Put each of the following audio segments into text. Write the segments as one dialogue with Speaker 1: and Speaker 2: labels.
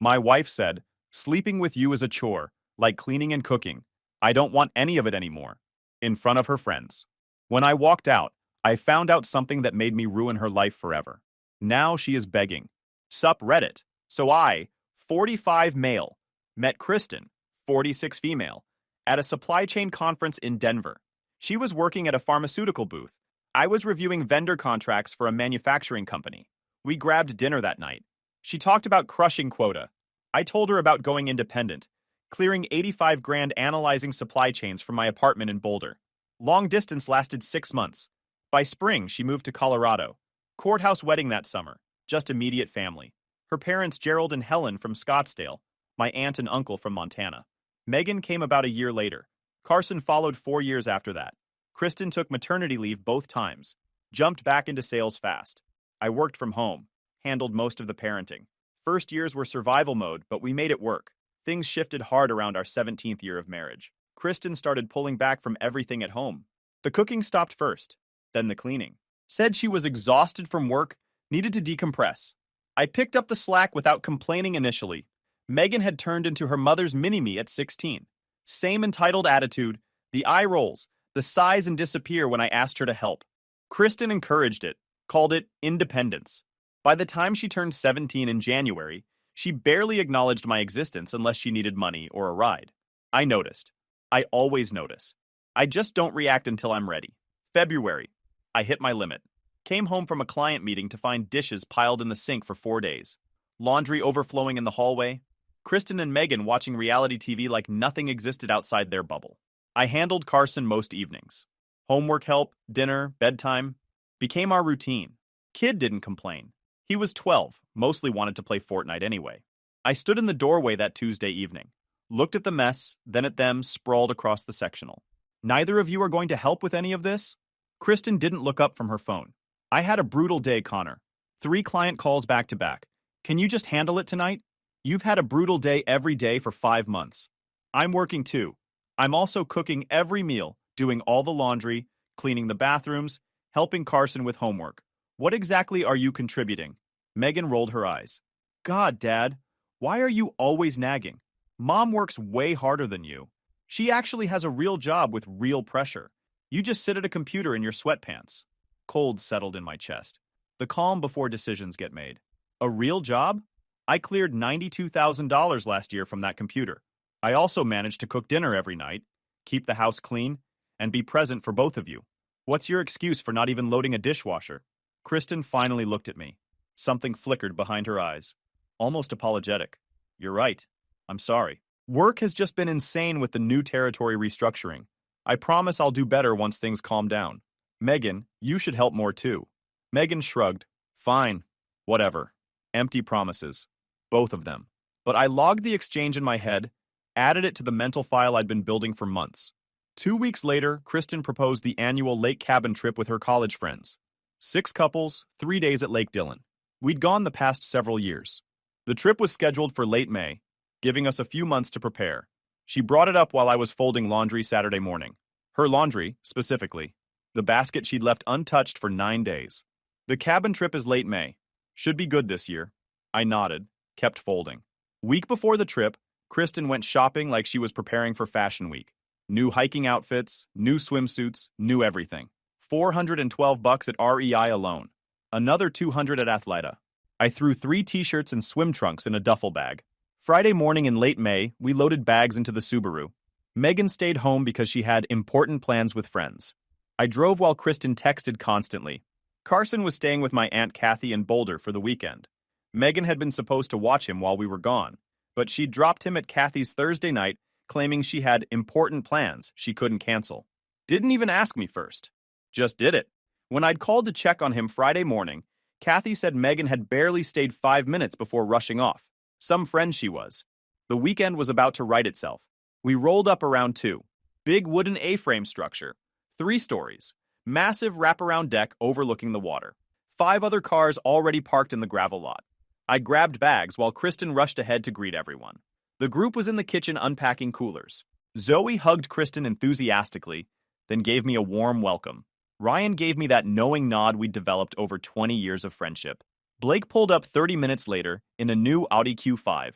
Speaker 1: My wife said, "Sleeping with you is a chore, like cleaning and cooking. I don't want any of it anymore," in front of her friends. When I walked out, I found out something that made me ruin her life forever. Now she is begging. Sup Reddit. So I, 45 male, met Kristen, 46 female, at a supply chain conference in Denver. She was working at a pharmaceutical booth. I was reviewing vendor contracts for a manufacturing company. We grabbed dinner that night. She talked about crushing quota. I told her about going independent, clearing 85 grand analyzing supply chains from my apartment in Boulder. Long distance lasted 6 months. By spring, she moved to Colorado. Courthouse wedding that summer, just immediate family. Her parents Gerald and Helen from Scottsdale, my aunt and uncle from Montana. Megan came about a year later. Carson followed 4 years after that. Kristen took maternity leave both times, jumped back into sales fast. I worked from home, handled most of the parenting. First years were survival mode, but we made it work. Things shifted hard around our 17th year of marriage. Kristen started pulling back from everything at home. The cooking stopped first, then the cleaning. Said she was exhausted from work, needed to decompress. I picked up the slack without complaining initially. Megan had turned into her mother's mini-me at 16. Same entitled attitude, the eye rolls, the sighs and disappear when I asked her to help. Kristen encouraged it, called it independence. By the time she turned 17 in January, she barely acknowledged my existence unless she needed money or a ride. I noticed. I always notice. I just don't react until I'm ready. February. I hit my limit. Came home from a client meeting to find dishes piled in the sink for 4 days. Laundry overflowing in the hallway. Kristen and Megan watching reality TV like nothing existed outside their bubble. I handled Carson most evenings. Homework help, dinner, bedtime became our routine. Kid didn't complain. He was 12, mostly wanted to play Fortnite anyway. I stood in the doorway that Tuesday evening, looked at the mess, then at them sprawled across the sectional. Neither of you are going to help with any of this? Kristen didn't look up from her phone. I had a brutal day, Connor. 3 client calls back to back. Can you just handle it tonight? You've had a brutal day every day for 5 months. I'm working too. I'm also cooking every meal, doing all the laundry, cleaning the bathrooms, helping Carson with homework. What exactly are you contributing? Megan rolled her eyes. God, Dad, why are you always nagging? Mom works way harder than you. She actually has a real job with real pressure. You just sit at a computer in your sweatpants. Cold settled in my chest. The calm before decisions get made. A real job? I cleared $92,000 last year from that computer. I also managed to cook dinner every night, keep the house clean, and be present for both of you. What's your excuse for not even loading a dishwasher? Kristen finally looked at me. Something flickered behind her eyes. Almost apologetic. You're right. I'm sorry. Work has just been insane with the new territory restructuring. I promise I'll do better once things calm down. Megan, you should help more too. Megan shrugged. Fine. Whatever. Empty promises. Both of them. But I logged the exchange in my head, added it to the mental file I'd been building for months. 2 weeks later, Kristen proposed the annual lake cabin trip with her college friends. 6 couples, 3 days at Lake Dillon. We'd gone the past several years. The trip was scheduled for late May, giving us a few months to prepare. She brought it up while I was folding laundry Saturday morning. Her laundry, specifically. The basket she'd left untouched for 9 days. The cabin trip is late May. Should be good this year. I nodded, kept folding. Week before the trip, Kristen went shopping like she was preparing for Fashion Week. New hiking outfits, new swimsuits, new everything. $412 at REI alone. Another $200 at Athleta. I threw 3 t-shirts and swim trunks in a duffel bag. Friday morning in late May, we loaded bags into the Subaru. Megan stayed home because she had important plans with friends. I drove while Kristen texted constantly. Carson was staying with my Aunt Kathy in Boulder for the weekend. Megan had been supposed to watch him while we were gone, but she dropped him at Kathy's Thursday night, claiming she had important plans she couldn't cancel. Didn't even ask me first. Just did it. When I'd called to check on him Friday morning, Kathy said Megan had barely stayed 5 minutes before rushing off. Some friend she was. The weekend was about to right itself. We rolled up around 2. Big wooden A-frame structure. 3 stories. Massive wraparound deck overlooking the water. 5 other cars already parked in the gravel lot. I grabbed bags while Kristen rushed ahead to greet everyone. The group was in the kitchen unpacking coolers. Zoe hugged Kristen enthusiastically, then gave me a warm welcome. Ryan gave me that knowing nod we'd developed over 20 years of friendship. Blake pulled up 30 minutes later in a new Audi Q5,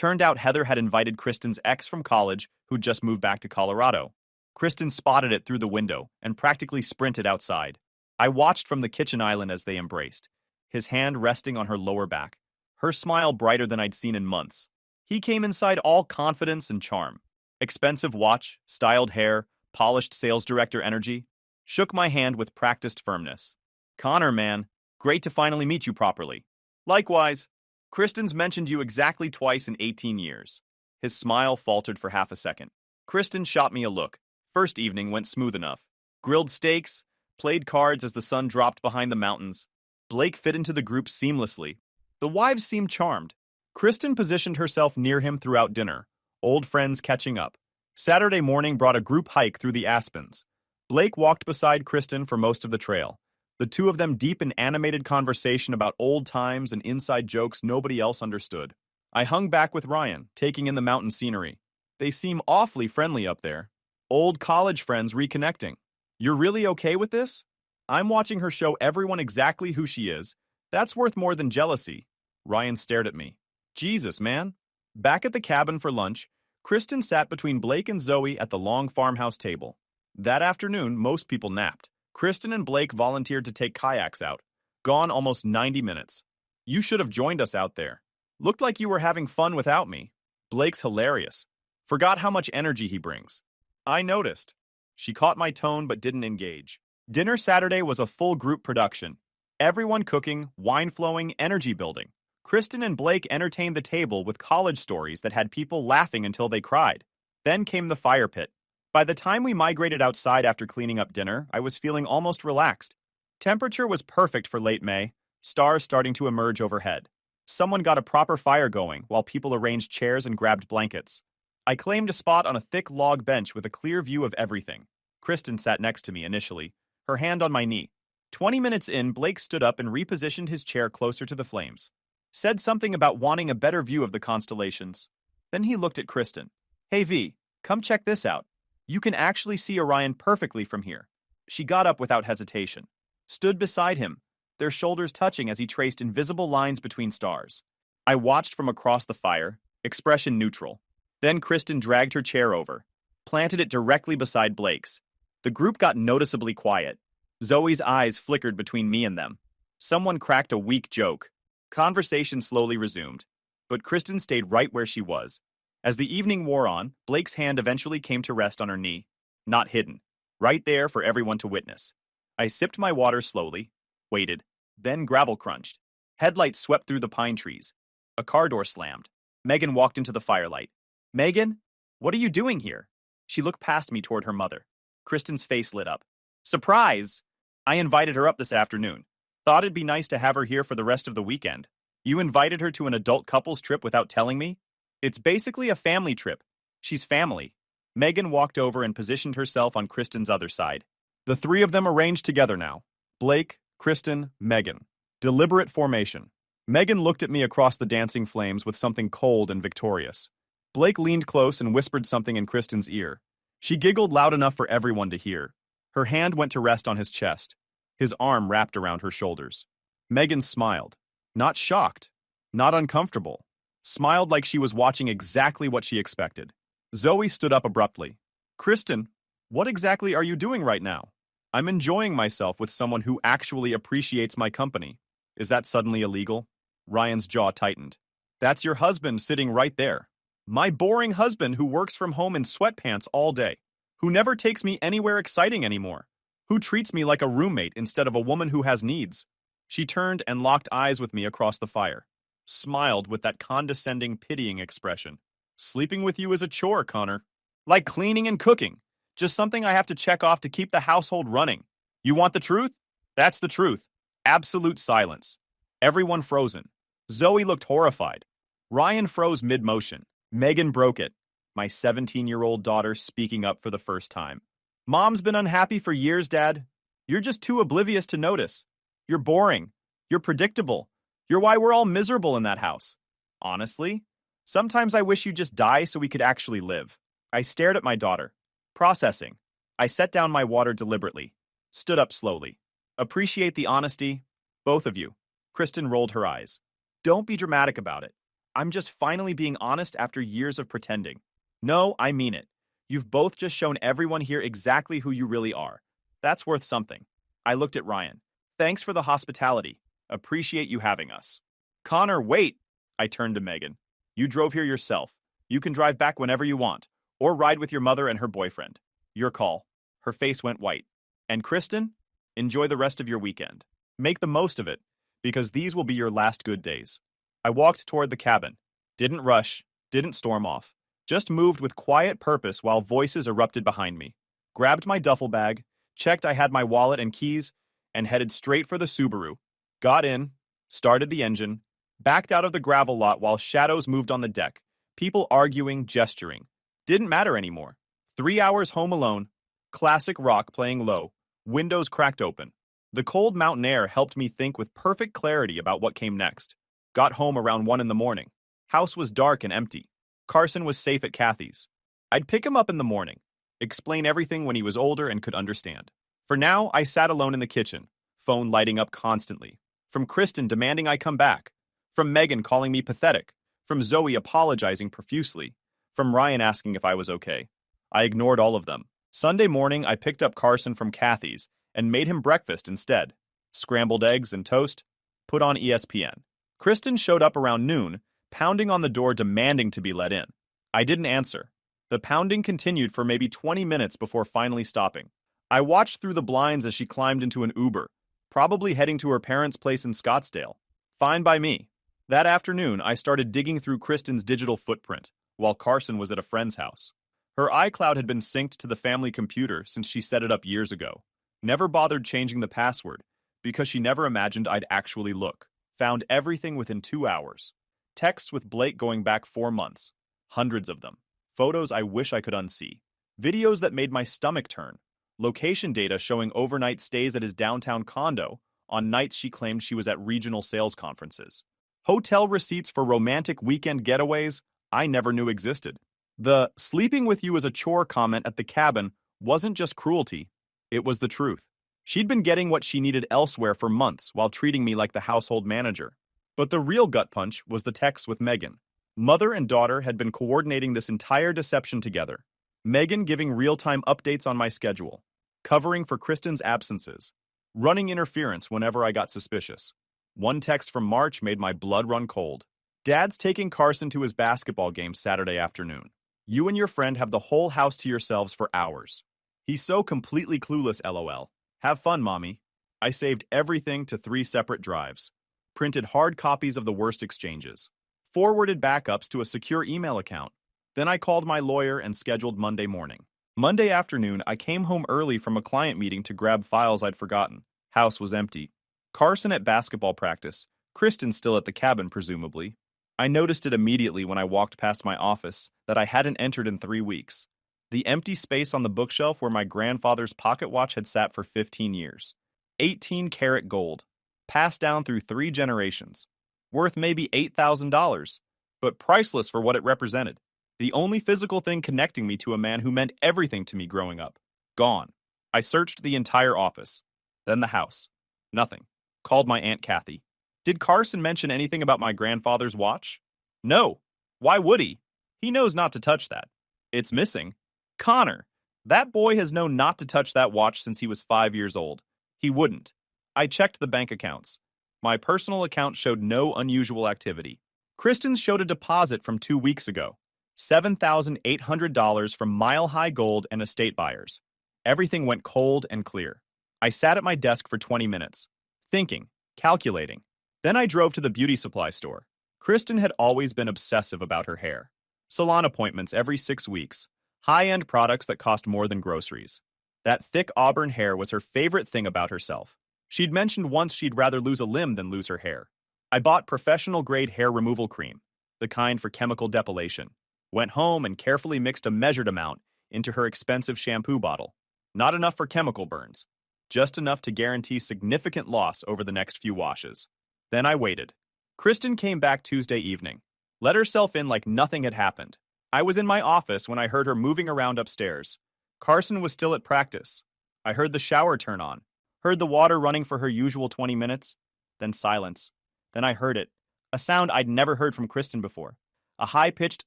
Speaker 1: Turned out Heather had invited Kristen's ex from college who'd just moved back to Colorado. Kristen spotted it through the window and practically sprinted outside. I watched from the kitchen island as they embraced, his hand resting on her lower back, her smile brighter than I'd seen in months. He came inside all confidence and charm. Expensive watch, styled hair, polished sales director energy. Shook my hand with practiced firmness. Connor, man, great to finally meet you properly. Likewise. Kristen's mentioned you exactly twice in 18 years. His smile faltered for half a second. Kristen shot me a look. First evening went smooth enough. Grilled steaks, played cards as the sun dropped behind the mountains. Blake fit into the group seamlessly. The wives seemed charmed. Kristen positioned herself near him throughout dinner, old friends catching up. Saturday morning brought a group hike through the Aspens. Blake walked beside Kristen for most of the trail, the two of them deep in animated conversation about old times and inside jokes nobody else understood. I hung back with Ryan, taking in the mountain scenery. They seem awfully friendly up there. Old college friends reconnecting. You're really okay with this? I'm watching her show everyone exactly who she is. That's worth more than jealousy. Ryan stared at me. Jesus, man. Back at the cabin for lunch, Kristen sat between Blake and Zoe at the long farmhouse table. That afternoon, most people napped. Kristen and Blake volunteered to take kayaks out. Gone almost 90 minutes. You should have joined us out there. Looked like you were having fun without me. Blake's hilarious. Forgot how much energy he brings. I noticed. She caught my tone but didn't engage. Dinner Saturday was a full group production. Everyone cooking, wine flowing, energy building. Kristen and Blake entertained the table with college stories that had people laughing until they cried. Then came the fire pit. By the time we migrated outside after cleaning up dinner, I was feeling almost relaxed. Temperature was perfect for late May, stars starting to emerge overhead. Someone got a proper fire going while people arranged chairs and grabbed blankets. I claimed a spot on a thick log bench with a clear view of everything. Kristen sat next to me initially, her hand on my knee. 20 minutes in, Blake stood up and repositioned his chair closer to the flames. Said something about wanting a better view of the constellations. Then he looked at Kristen. Hey V, come check this out. You can actually see Orion perfectly from here. She got up without hesitation. Stood beside him, their shoulders touching as he traced invisible lines between stars. I watched from across the fire, expression neutral. Then Kristen dragged her chair over, planted it directly beside Blake's. The group got noticeably quiet. Zoe's eyes flickered between me and them. Someone cracked a weak joke. Conversation slowly resumed, but Kristen stayed right where she was. As the evening wore on, Blake's hand eventually came to rest on her knee. Not hidden. Right there for everyone to witness. I sipped my water slowly, waited, then gravel crunched. Headlights swept through the pine trees. A car door slammed. Megan walked into the firelight. Megan, what are you doing here? She looked past me toward her mother. Kristen's face lit up. Surprise! I invited her up this afternoon. Thought it'd be nice to have her here for the rest of the weekend. You invited her to an adult couples trip without telling me? It's basically a family trip. She's family. Megan walked over and positioned herself on Kristen's other side. The three of them arranged together now. Blake, Kristen, Megan. Deliberate formation. Megan looked at me across the dancing flames with something cold and victorious. Blake leaned close and whispered something in Kristen's ear. She giggled loud enough for everyone to hear. Her hand went to rest on his chest. His arm wrapped around her shoulders. Megan smiled. Not shocked. Not uncomfortable. Smiled like she was watching exactly what she expected. Zoe stood up abruptly. Kristen, what exactly are you doing right now? I'm enjoying myself with someone who actually appreciates my company. Is that suddenly illegal? Ryan's jaw tightened. That's your husband sitting right there. My boring husband who works from home in sweatpants all day. Who never takes me anywhere exciting anymore. Who treats me like a roommate instead of a woman who has needs. She turned and locked eyes with me across the fire. Smiled with that condescending, pitying expression. Sleeping with you is a chore, Connor. Like cleaning and cooking. Just something I have to check off to keep the household running. You want the truth? That's the truth. Absolute silence. Everyone frozen. Zoe looked horrified. Ryan froze mid-motion. Megan broke it. My 17-year-old daughter speaking up for the first time. Mom's been unhappy for years, Dad. You're just too oblivious to notice. You're boring. You're predictable. You're why we're all miserable in that house. Honestly, sometimes I wish you'd just die so we could actually live. I stared at my daughter. Processing. I set down my water deliberately. Stood up slowly. Appreciate the honesty. Both of you. Kristen rolled her eyes. Don't be dramatic about it. I'm just finally being honest after years of pretending. No, I mean it. You've both just shown everyone here exactly who you really are. That's worth something. I looked at Ryan. Thanks for the hospitality. Appreciate you having us. Connor, wait! I turned to Megan. You drove here yourself. You can drive back whenever you want, or ride with your mother and her boyfriend. Your call. Her face went white. And Kristen, enjoy the rest of your weekend. Make the most of it, because these will be your last good days. I walked toward the cabin. Didn't rush, didn't storm off. Just moved with quiet purpose while voices erupted behind me. Grabbed my duffel bag, checked I had my wallet and keys, and headed straight for the Subaru. Got in, started the engine, backed out of the gravel lot while shadows moved on the deck. People arguing, gesturing. Didn't matter anymore. 3 hours home alone, classic rock playing low, windows cracked open. The cold mountain air helped me think with perfect clarity about what came next. Got home around 1 in the morning. House was dark and empty. Carson was safe at Kathy's. I'd pick him up in the morning, explain everything when he was older and could understand. For now, I sat alone in the kitchen, phone lighting up constantly. From Kristen demanding I come back. From Megan calling me pathetic. From Zoe apologizing profusely. From Ryan asking if I was okay. I ignored all of them. Sunday morning, I picked up Carson from Kathy's and made him breakfast instead. Scrambled eggs and toast. Put on ESPN. Kristen showed up around noon, pounding on the door demanding to be let in. I didn't answer. The pounding continued for maybe 20 minutes before finally stopping. I watched through the blinds as she climbed into an Uber, probably heading to her parents' place in Scottsdale. Fine by me. That afternoon, I started digging through Kristen's digital footprint, while Carson was at a friend's house. Her iCloud had been synced to the family computer since she set it up years ago. Never bothered changing the password, because she never imagined I'd actually look. Found everything within 2 hours. Texts with Blake going back 4 months. Hundreds of them. Photos I wish I could unsee. Videos that made my stomach turn. Location data showing overnight stays at his downtown condo on nights she claimed she was at regional sales conferences. Hotel receipts for romantic weekend getaways I never knew existed. The "sleeping with you is a chore" comment at the cabin wasn't just cruelty, it was the truth. She'd been getting what she needed elsewhere for months while treating me like the household manager. But the real gut punch was the text with Megan. Mother and daughter had been coordinating this entire deception together. Megan giving real-time updates on my schedule, covering for Kristen's absences, running interference whenever I got suspicious. One text from March made my blood run cold. Dad's taking Carson to his basketball game Saturday afternoon. You and your friend have the whole house to yourselves for hours. He's so completely clueless, LOL. Have fun, Mommy. I saved everything to 3 separate drives. Printed hard copies of the worst exchanges. Forwarded backups to a secure email account. Then I called my lawyer and scheduled Monday morning. Monday afternoon, I came home early from a client meeting to grab files I'd forgotten. House was empty. Carson at basketball practice. Kristen still at the cabin, presumably. I noticed it immediately when I walked past my office that I hadn't entered in 3 weeks. The empty space on the bookshelf where my grandfather's pocket watch had sat for 15 years. 18-karat gold. Passed down through 3 generations. Worth maybe $8,000, but priceless for what it represented. The only physical thing connecting me to a man who meant everything to me growing up. Gone. I searched the entire office. Then the house. Nothing. Called my Aunt Kathy. Did Carson mention anything about my grandfather's watch? No. Why would he? He knows not to touch that. It's missing. Connor. That boy has known not to touch that watch since he was 5 years old. He wouldn't. I checked the bank accounts. My personal account showed no unusual activity. Kristen's showed a deposit from 2 weeks ago. $7,800 from Mile High Gold and estate buyers. Everything went cold and clear. I sat at my desk for 20 minutes, thinking, calculating. Then I drove to the beauty supply store. Kristen had always been obsessive about her hair. Salon appointments every 6 weeks. High-end products that cost more than groceries. That thick auburn hair was her favorite thing about herself. She'd mentioned once she'd rather lose a limb than lose her hair. I bought professional-grade hair removal cream, the kind for chemical depilation. Went home and carefully mixed a measured amount into her expensive shampoo bottle. Not enough for chemical burns, just enough to guarantee significant loss over the next few washes. Then I waited. Kristen came back Tuesday evening, let herself in like nothing had happened. I was in my office when I heard her moving around upstairs. Carson was still at practice. I heard the shower turn on, heard the water running for her usual 20 minutes, then silence. Then I heard it, A sound I'd never heard from Kristen before. A high-pitched,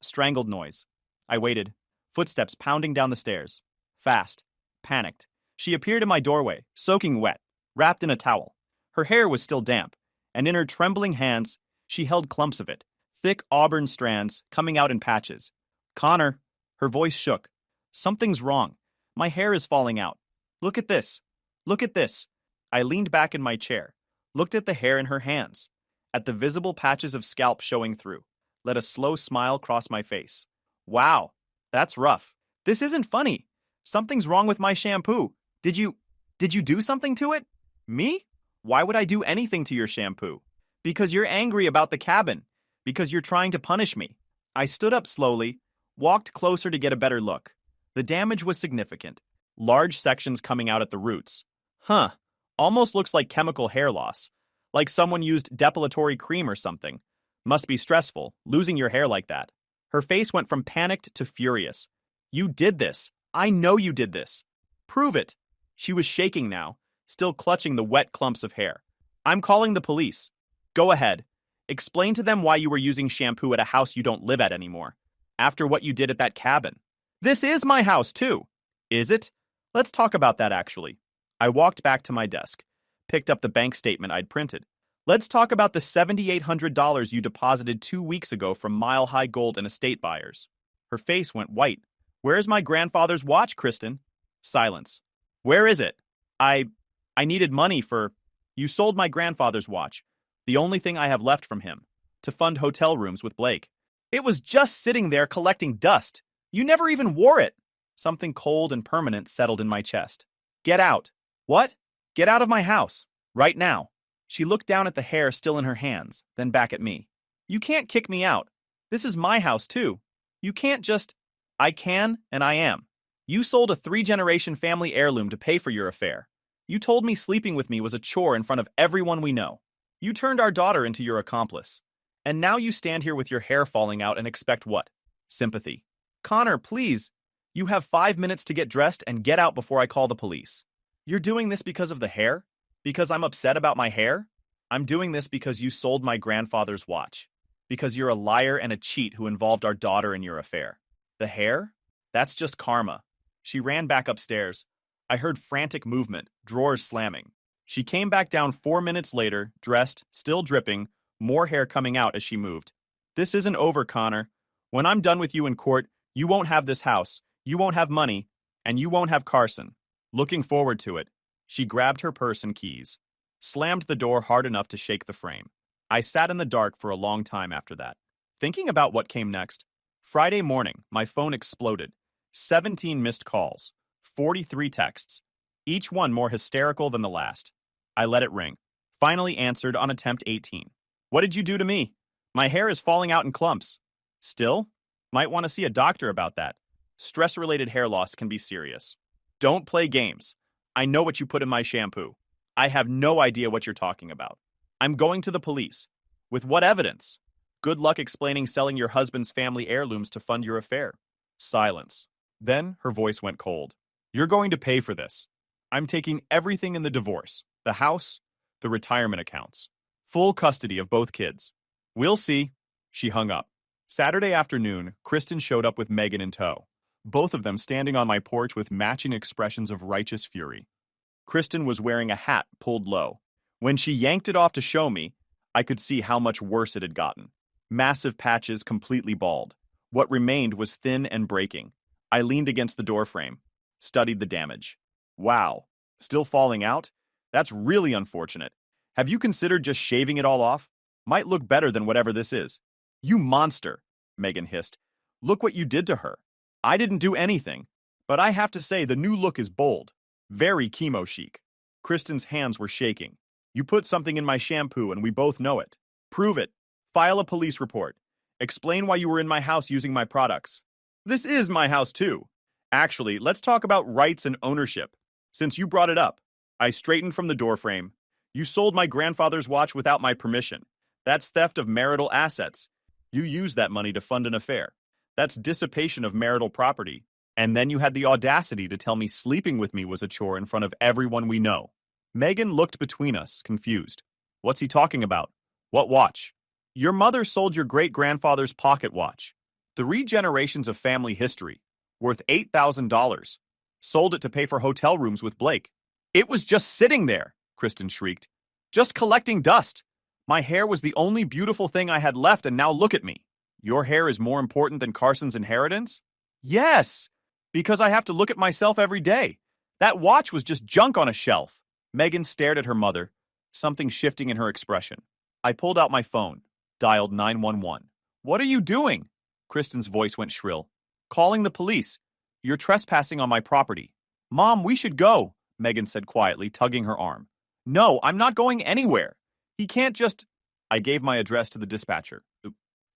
Speaker 1: strangled noise. I waited. Footsteps pounding down the stairs. Fast. Panicked. She appeared in my doorway, soaking wet, wrapped in a towel. Her hair was still damp, and in her trembling hands, she held clumps of it, thick auburn strands coming out in patches. Connor, her voice shook. Something's wrong. My hair is falling out. Look at this. Look at this. I leaned back in my chair, looked at the hair in her hands, at the visible patches of scalp showing through, let a slow smile cross my face. Wow, that's rough. This isn't funny. Something's wrong with my shampoo. Did you do something to it? Me? Why would I do anything to your shampoo? Because you're angry about the cabin. Because you're trying to punish me. I stood up slowly, walked closer to get a better look. The damage was significant. Large sections coming out at the roots. Huh. Almost looks like chemical hair loss. Like someone used depilatory cream or something. Must be stressful, losing your hair like that. Her face went from panicked to furious. You did this. I know you did this. Prove it. She was shaking now, still clutching the wet clumps of hair. I'm calling the police. Go ahead. Explain to them why you were using shampoo at a house you don't live at anymore. After what you did at that cabin. This is my house, too. Is it? Let's talk about that, actually. I walked back to my desk, picked up the bank statement I'd printed. Let's talk about the $7,800 you deposited 2 weeks ago from Mile High Gold and Estate Buyers. Her face went white. Where's my grandfather's watch, Kristen? Silence. Where is it? I needed money for... You sold my grandfather's watch, the only thing I have left from him, to fund hotel rooms with Blake. It was just sitting there collecting dust. You never even wore it. Something cold and permanent settled in my chest. Get out. What? Get out of my house. Right now. She looked down at the hair still in her hands, then back at me. You can't kick me out. This is my house, too. You can't just... I can, and I am. You sold a 3-generation family heirloom to pay for your affair. You told me sleeping with me was a chore in front of everyone we know. You turned our daughter into your accomplice. And now you stand here with your hair falling out and expect what? Sympathy. Connor, please. You have 5 minutes to get dressed and get out before I call the police. You're doing this because of the hair? Because I'm upset about my hair? I'm doing this because you sold my grandfather's watch. Because you're a liar and a cheat who involved our daughter in your affair. The hair? That's just karma. She ran back upstairs. I heard frantic movement, drawers slamming. She came back down 4 minutes later, dressed, still dripping, more hair coming out as she moved. This isn't over, Connor. When I'm done with you in court, you won't have this house, you won't have money, and you won't have Carson. Looking forward to it. She grabbed her purse and keys, slammed the door hard enough to shake the frame. I sat in the dark for a long time after that, thinking about what came next. Friday morning, my phone exploded. 17 missed calls, 43 texts, each one more hysterical than the last. I let it ring. Finally answered on attempt 18. What did you do to me? My hair is falling out in clumps. Still? Might want to see a doctor about that. Stress-related hair loss can be serious. Don't play games. I know what you put in my shampoo. I have no idea what you're talking about. I'm going to the police. With what evidence? Good luck explaining selling your husband's family heirlooms to fund your affair. Silence. Then her voice went cold. You're going to pay for this. I'm taking everything in the divorce. The house, the retirement accounts. Full custody of both kids. We'll see. She hung up. Saturday afternoon, Kristen showed up with Megan in tow. Both of them standing on my porch with matching expressions of righteous fury. Kristen was wearing a hat pulled low. When she yanked it off to show me, I could see how much worse it had gotten. Massive patches completely bald. What remained was thin and breaking. I leaned against the doorframe, studied the damage. Wow, still falling out? That's really unfortunate. Have you considered just shaving it all off? Might look better than whatever this is. You monster, Megan hissed. Look what you did to her. I didn't do anything, but I have to say the new look is bold. Very chemo chic. Kristen's hands were shaking. You put something in my shampoo and we both know it. Prove it. File a police report. Explain why you were in my house using my products. This is my house too. Actually, let's talk about rights and ownership. Since you brought it up, I straightened from the doorframe. You sold my grandfather's watch without my permission. That's theft of marital assets. You used that money to fund an affair. That's dissipation of marital property. And then you had the audacity to tell me sleeping with me was a chore in front of everyone we know. Megan looked between us, confused. What's he talking about? What watch? Your mother sold your great-grandfather's pocket watch. 3 generations of family history, worth $8,000. Sold it to pay for hotel rooms with Blake. It was just sitting there, Kristen shrieked. Just collecting dust. My hair was the only beautiful thing I had left, and now look at me. Your hair is more important than Carson's inheritance? Yes, because I have to look at myself every day. That watch was just junk on a shelf. Megan stared at her mother, something shifting in her expression. I pulled out my phone, dialed 911. What are you doing? Kristen's voice went shrill. Calling the police. You're trespassing on my property. Mom, we should go, Megan said quietly, tugging her arm. No, I'm not going anywhere. He can't just... I gave my address to the dispatcher.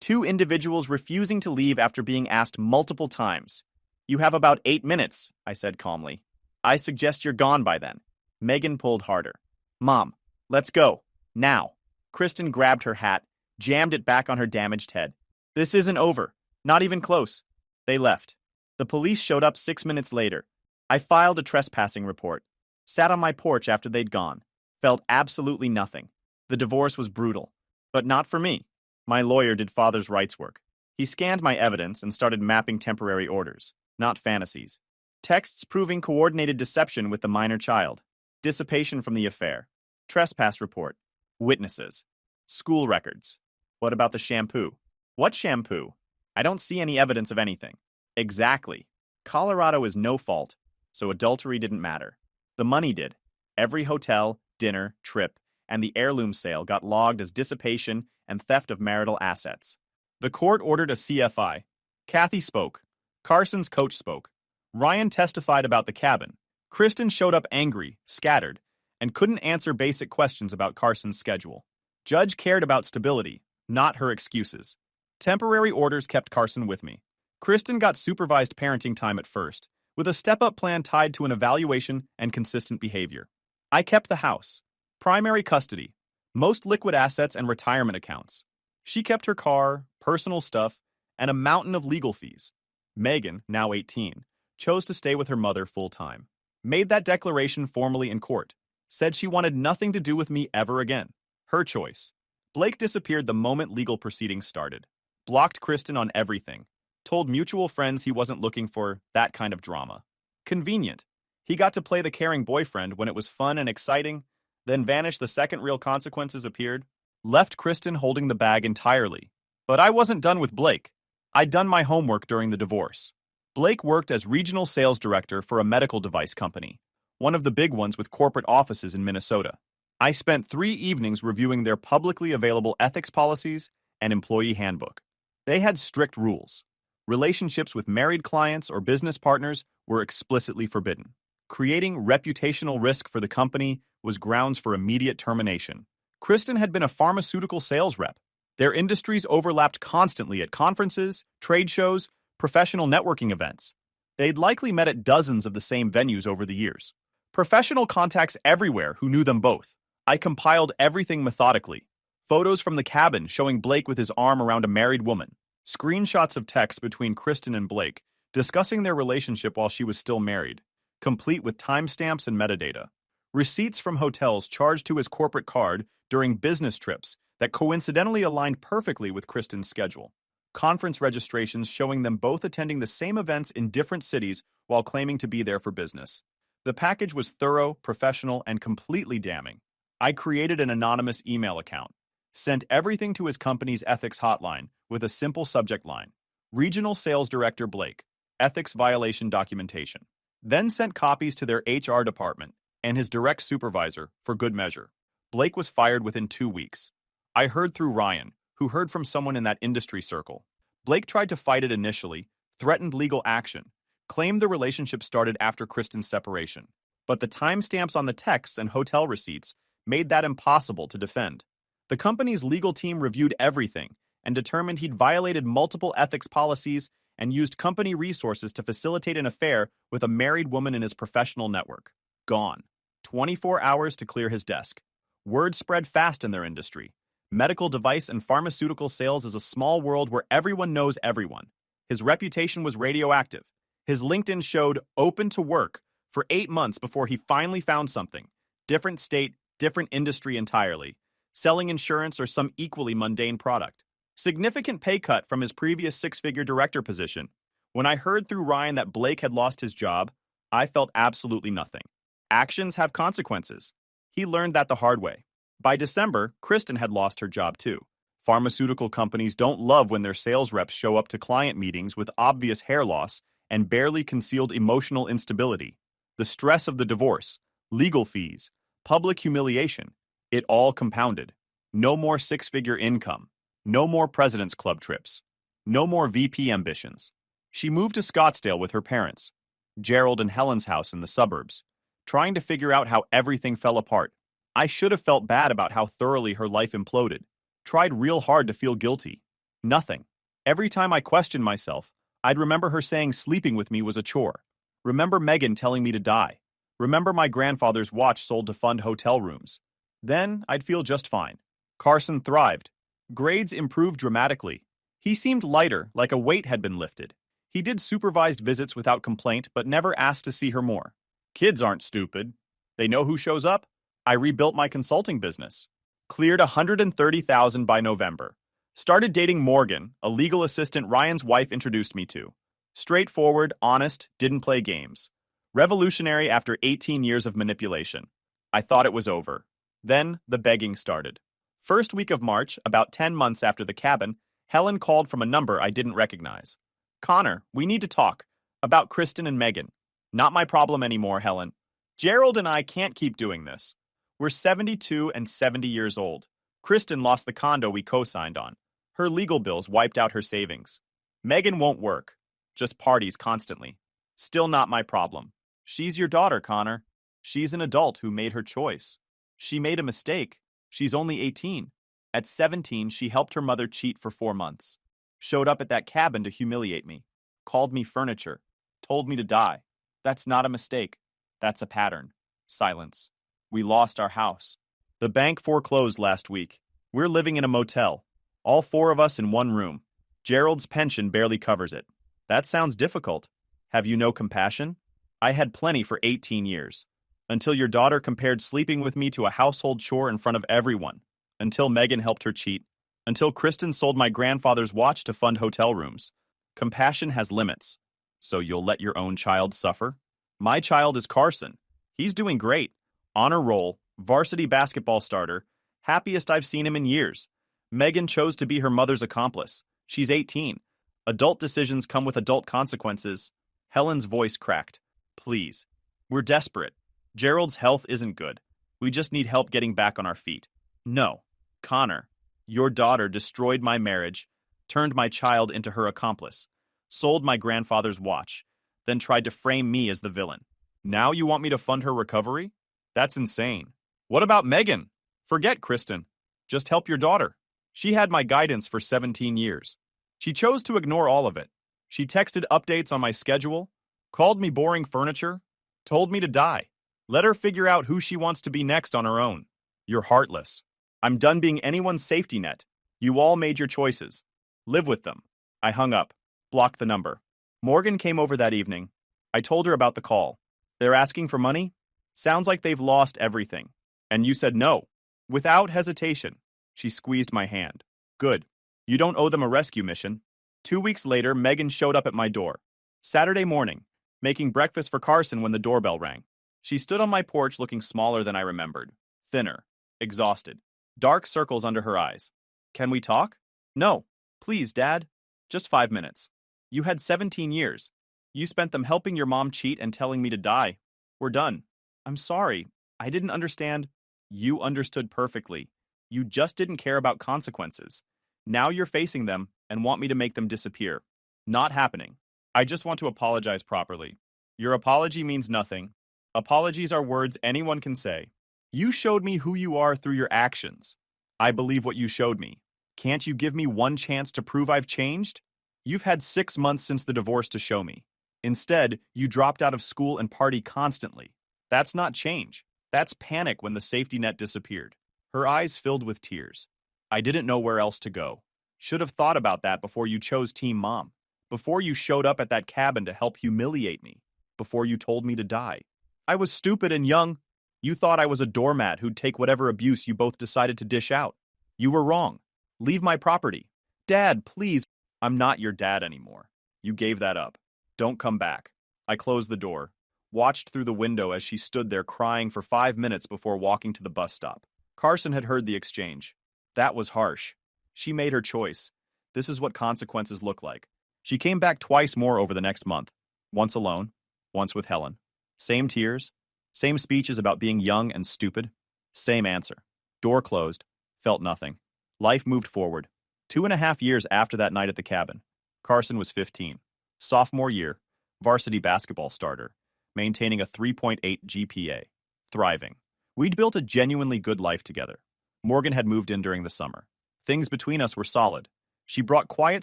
Speaker 1: 2 individuals refusing to leave after being asked multiple times. You have about 8 minutes, I said calmly. I suggest you're gone by then. Megan pulled harder. Mom, let's go. Now. Kristen grabbed her hat, jammed it back on her damaged head. This isn't over. Not even close. They left. The police showed up 6 minutes later. I filed a trespassing report. Sat on my porch after they'd gone. Felt absolutely nothing. The divorce was brutal. But not for me. My lawyer did father's rights work. He scanned my evidence and started mapping temporary orders, not fantasies. Texts proving coordinated deception with the minor child. Dissipation from the affair. Trespass report. Witnesses. School records. What about the shampoo? What shampoo? I don't see any evidence of anything. Exactly. Colorado is no fault, so adultery didn't matter. The money did. Every hotel, dinner, trip, and the heirloom sale got logged as dissipation and theft of marital assets. The court ordered a CFI. Kathy spoke. Carson's coach spoke. Ryan testified about the cabin. Kristen showed up angry, scattered, and couldn't answer basic questions about Carson's schedule. Judge cared about stability, not her excuses. Temporary orders kept Carson with me. Kristen got supervised parenting time at first, with a step-up plan tied to an evaluation and consistent behavior. I kept the house. Primary custody, most liquid assets and retirement accounts. She kept her car, personal stuff, and a mountain of legal fees. Megan, now 18, chose to stay with her mother full-time. Made that declaration formally in court. Said she wanted nothing to do with me ever again. Her choice. Blake disappeared the moment legal proceedings started. Blocked Kristen on everything. Told mutual friends he wasn't looking for that kind of drama. Convenient. He got to play the caring boyfriend when it was fun and exciting, then vanished the second real consequences appeared. Left Kristen holding the bag entirely. But I wasn't done with Blake. I'd done my homework during the divorce. Blake worked as regional sales director for a medical device company, one of the big ones with corporate offices in Minnesota. I spent 3 evenings reviewing their publicly available ethics policies and employee handbook. They had strict rules. Relationships with married clients or business partners were explicitly forbidden. Creating reputational risk for the company was grounds for immediate termination. Kristen had been a pharmaceutical sales rep. Their industries overlapped constantly at conferences, trade shows, professional networking events. They'd likely met at dozens of the same venues over the years. Professional contacts everywhere who knew them both. I compiled everything methodically. Photos from the cabin showing Blake with his arm around a married woman. Screenshots of texts between Kristen and Blake discussing their relationship while she was still married, complete with timestamps and metadata. Receipts from hotels charged to his corporate card during business trips that coincidentally aligned perfectly with Kristen's schedule. Conference registrations showing them both attending the same events in different cities while claiming to be there for business. The package was thorough, professional, and completely damning. I created an anonymous email account, sent everything to his company's ethics hotline with a simple subject line, Regional Sales Director Blake, Ethics Violation Documentation. Then sent copies to their HR department and his direct supervisor for good measure. Blake was fired within 2 weeks. I heard through Ryan, who heard from someone in that industry circle. Blake tried to fight it initially, threatened legal action, claimed the relationship started after Kristen's separation. But the timestamps on the texts and hotel receipts made that impossible to defend. The company's legal team reviewed everything and determined he'd violated multiple ethics policies and used company resources to facilitate an affair with a married woman in his professional network. Gone. 24 hours to clear his desk. Word spread fast in their industry. Medical device and pharmaceutical sales is a small world where everyone knows everyone. His reputation was radioactive. His LinkedIn showed open to work for 8 months before he finally found something. Different state, different industry entirely. selling insurance, or some equally mundane product. Significant pay cut from his previous six-figure director position. When I heard through Ryan that Blake had lost his job, I felt absolutely nothing. Actions have consequences. He learned that the hard way. By December, Kristen had lost her job too. Pharmaceutical companies don't love when their sales reps show up to client meetings with obvious hair loss and barely concealed emotional instability. The stress of the divorce, legal fees, public humiliation, it all compounded. No more six-figure income. No more President's Club trips. No more VP ambitions. She moved to Scottsdale with her parents, Gerald and Helen's house in the suburbs, trying to figure out how everything fell apart. I should have felt bad about how thoroughly her life imploded. Tried real hard to feel guilty. Nothing. Every time I questioned myself, I'd remember her saying sleeping with me was a chore. Remember Megan telling me to die. Remember my grandfather's watch sold to fund hotel rooms. Then I'd feel just fine. Carson thrived. Grades improved dramatically. He seemed lighter, like a weight had been lifted. He did supervised visits without complaint, but never asked to see her more. Kids aren't stupid. They know who shows up. I rebuilt my consulting business. Cleared $130,000 by November. Started dating Morgan, a legal assistant Ryan's wife introduced me to. Straightforward, honest, didn't play games. Revolutionary after 18 years of manipulation. I thought it was over. Then the begging started. First week of March, about 10 months after the cabin, Helen called from a number I didn't recognize. Connor, we need to talk. About Kristen and Megan. Not my problem anymore, Helen. Gerald and I can't keep doing this. We're 72 and 70 years old. Kristen lost the condo we co-signed on. Her legal bills wiped out her savings. Megan won't work. Just parties constantly. Still not my problem. She's your daughter, Connor. She's an adult who made her choice. She made a mistake. She's only 18. At 17, she helped her mother cheat for 4 months. Showed up at that cabin to humiliate me. Called me furniture. Told me to die. That's not a mistake. That's a pattern. Silence. We lost our house. The bank foreclosed last week. We're living in a motel. All 4 of us in one room. Gerald's pension barely covers it. That sounds difficult. Have you no compassion? I had plenty for 18 years. Until your daughter compared sleeping with me to a household chore in front of everyone. Until Megan helped her cheat. Until Kristen sold my grandfather's watch to fund hotel rooms. Compassion has limits. So you'll let your own child suffer? My child is Carson. He's doing great. Honor roll, varsity basketball starter, happiest I've seen him in years. Megan chose to be her mother's accomplice. She's 18. Adult decisions come with adult consequences. Helen's voice cracked. Please. We're desperate. Gerald's health isn't good. We just need help getting back on our feet. No. Connor, your daughter destroyed my marriage, turned my child into her accomplice, sold my grandfather's watch, then tried to frame me as the villain. Now you want me to fund her recovery? That's insane. What about Megan? Forget Kristen. Just help your daughter. She had my guidance for 17 years. She chose to ignore all of it. She texted updates on my schedule, called me boring furniture, told me to die. Let her figure out who she wants to be next on her own. You're heartless. I'm done being anyone's safety net. You all made your choices. Live with them. I hung up, blocked the number. Morgan came over that evening. I told her about the call. They're asking for money? Sounds like they've lost everything. And you said no. Without hesitation. She squeezed my hand. Good. You don't owe them a rescue mission. 2 weeks later, Megan showed up at my door. Saturday morning, making breakfast for Carson when the doorbell rang. She stood on my porch looking smaller than I remembered. Thinner. Exhausted. Dark circles under her eyes. Can we talk? No. Please, Dad. Just 5 minutes. You had 17 years. You spent them helping your mom cheat and telling me to die. We're done. I'm sorry. I didn't understand. You understood perfectly. You just didn't care about consequences. Now you're facing them and want me to make them disappear. Not happening. I just want to apologize properly. Your apology means nothing. Apologies are words anyone can say. You showed me who you are through your actions. I believe what you showed me. Can't you give me one chance to prove I've changed? You've had 6 months since the divorce to show me. Instead, you dropped out of school and party constantly. That's not change. That's panic when the safety net disappeared. Her eyes filled with tears. I didn't know where else to go. Should have thought about that before you chose Team Mom. Before you showed up at that cabin to help humiliate me. Before you told me to die. I was stupid and young. You thought I was a doormat who'd take whatever abuse you both decided to dish out. You were wrong. Leave my property. Dad, please. I'm not your dad anymore. You gave that up. Don't come back. I closed the door, watched through the window as she stood there crying for 5 minutes before walking to the bus stop. Carson had heard the exchange. That was harsh. She made her choice. This is what consequences look like. She came back twice more over the next month. Once alone, once with Helen. Same tears, same speeches about being young and stupid. Same answer. Door closed. Felt nothing. Life moved forward. 2.5 years after that night at the cabin, Carson was 15. Sophomore year, varsity basketball starter, maintaining a 3.8 GPA. Thriving. We'd built a genuinely good life together. Morgan had moved in during the summer. Things between us were solid. She brought quiet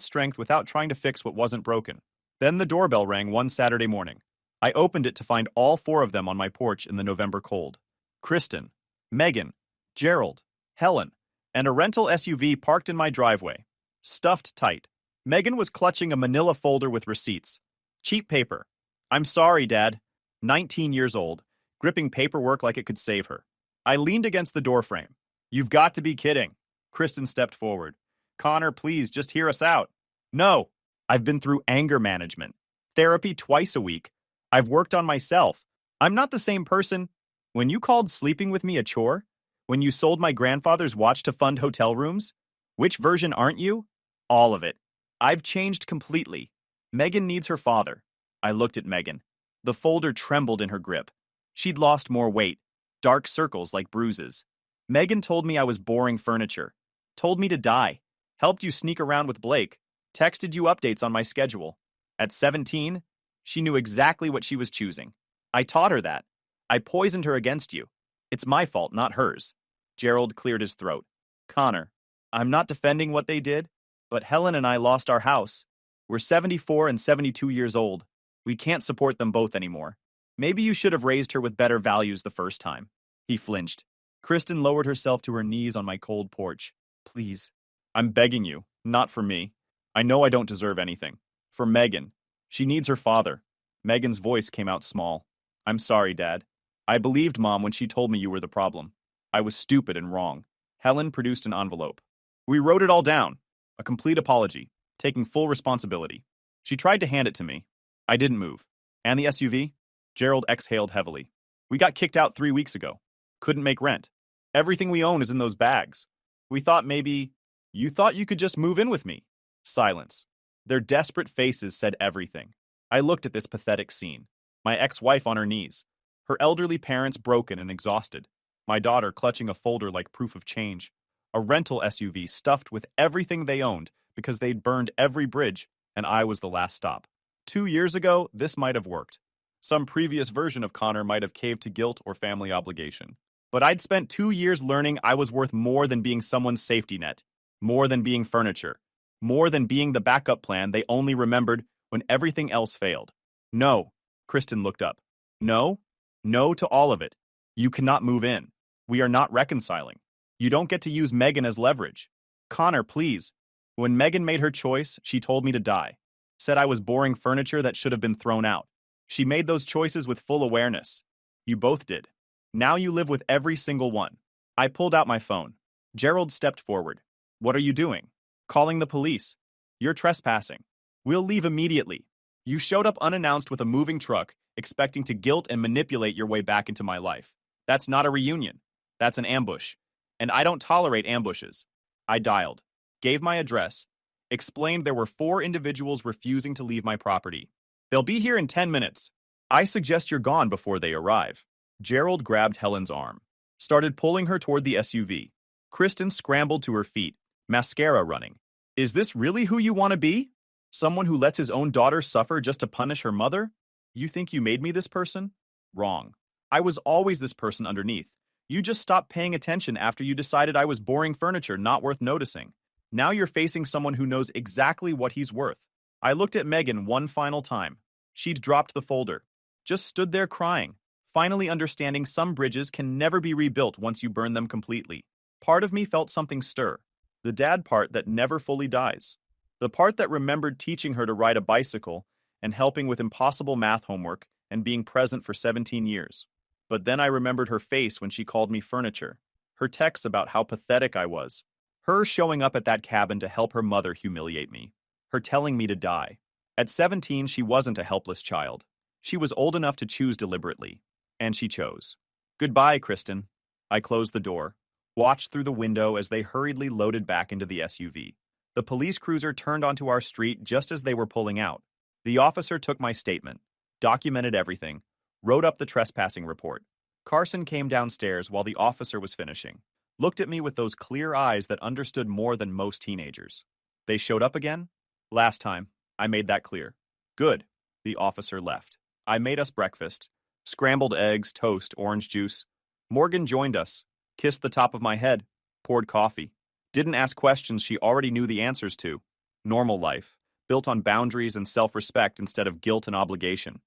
Speaker 1: strength without trying to fix what wasn't broken. Then the doorbell rang one Saturday morning. I opened it to find all four of them on my porch in the November cold. Kristen, Megan, Gerald, Helen, and a rental SUV parked in my driveway. Stuffed tight. Megan was clutching a manila folder with receipts. Cheap paper. I'm sorry, Dad. 19 years old, gripping paperwork like it could save her. I leaned against the doorframe. You've got to be kidding. Kristen stepped forward. Connor, please, just hear us out. No. I've been through anger management. Therapy twice a week. I've worked on myself. I'm not the same person. When you called sleeping with me a chore? When you sold my grandfather's watch to fund hotel rooms? Which version aren't you? All of it. I've changed completely. Megan needs her father. I looked at Megan. The folder trembled in her grip. She'd lost more weight. Dark circles like bruises. Megan told me I was boring furniture. Told me to die. Helped you sneak around with Blake. Texted you updates on my schedule. At 17, she knew exactly what she was choosing. I taught her that. I poisoned her against you. It's my fault, not hers. Gerald cleared his throat. Connor, I'm not defending what they did, but Helen and I lost our house. We're 74 and 72 years old. We can't support them both anymore. Maybe you should have raised her with better values the first time. He flinched. Kristen lowered herself to her knees on my cold porch. Please. I'm begging you, not for me. I know I don't deserve anything. For Megan. She needs her father. Megan's voice came out small. I'm sorry, Dad. I believed Mom when she told me you were the problem. I was stupid and wrong. Helen produced an envelope. We wrote it all down. A complete apology, taking full responsibility. She tried to hand it to me. I didn't move. And the SUV? Gerald exhaled heavily. We got kicked out 3 weeks ago. Couldn't make rent. Everything we own is in those bags. We thought maybe... You thought you could just move in with me. Silence. Their desperate faces said everything. I looked at this pathetic scene. My ex-wife on her knees. Her elderly parents broken and exhausted. My daughter clutching a folder like proof of change. A rental SUV stuffed with everything they owned because they'd burned every bridge, and I was the last stop. 2 years ago, this might have worked. Some previous version of Connor might have caved to guilt or family obligation. But I'd spent 2 years learning I was worth more than being someone's safety net. More than being furniture. More than being the backup plan they only remembered when everything else failed. No. Kristen looked up. No? No to all of it. You cannot move in. We are not reconciling. You don't get to use Megan as leverage. Connor, please. When Megan made her choice, she told me to die. Said I was boring furniture that should have been thrown out. She made those choices with full awareness. You both did. Now you live with every single one. I pulled out my phone. Gerald stepped forward. What are you doing? Calling the police. You're trespassing. We'll leave immediately. You showed up unannounced with a moving truck, expecting to guilt and manipulate your way back into my life. That's not a reunion. That's an ambush. And I don't tolerate ambushes. I dialed, gave my address, explained there were 4 individuals refusing to leave my property. They'll be here in 10 minutes. I suggest you're gone before they arrive. Gerald grabbed Helen's arm, started pulling her toward the SUV. Kristen scrambled to her feet, mascara running. Is this really who you want to be? Someone who lets his own daughter suffer just to punish her mother? You think you made me this person? Wrong. I was always this person underneath. You just stopped paying attention after you decided I was boring furniture not worth noticing. Now you're facing someone who knows exactly what he's worth. I looked at Megan one final time. She'd dropped the folder. Just stood there crying, finally understanding some bridges can never be rebuilt once you burn them completely. Part of me felt something stir. The dad part that never fully dies. The part that remembered teaching her to ride a bicycle and helping with impossible math homework and being present for 17 years. But then I remembered her face when she called me furniture, her texts about how pathetic I was, her showing up at that cabin to help her mother humiliate me, her telling me to die. At 17, she wasn't a helpless child. She was old enough to choose deliberately, and she chose. Goodbye, Kristen. I closed the door, watched through the window as they hurriedly loaded back into the SUV. The police cruiser turned onto our street just as they were pulling out. The officer took my statement, documented everything, wrote up the trespassing report. Carson came downstairs while the officer was finishing, looked at me with those clear eyes that understood more than most teenagers. They showed up again? Last time. I made that clear. Good. The officer left. I made us breakfast. Scrambled eggs, toast, orange juice. Morgan joined us, kissed the top of my head, poured coffee. Didn't ask questions she already knew the answers to. Normal life, built on boundaries and self-respect instead of guilt and obligation.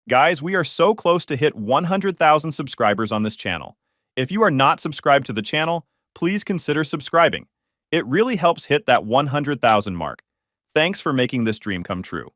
Speaker 1: Guys, we are so close to hit 100,000 subscribers on this channel. If you are not subscribed to the channel, please consider subscribing. It really helps hit that 100,000 mark. Thanks for making this dream come true.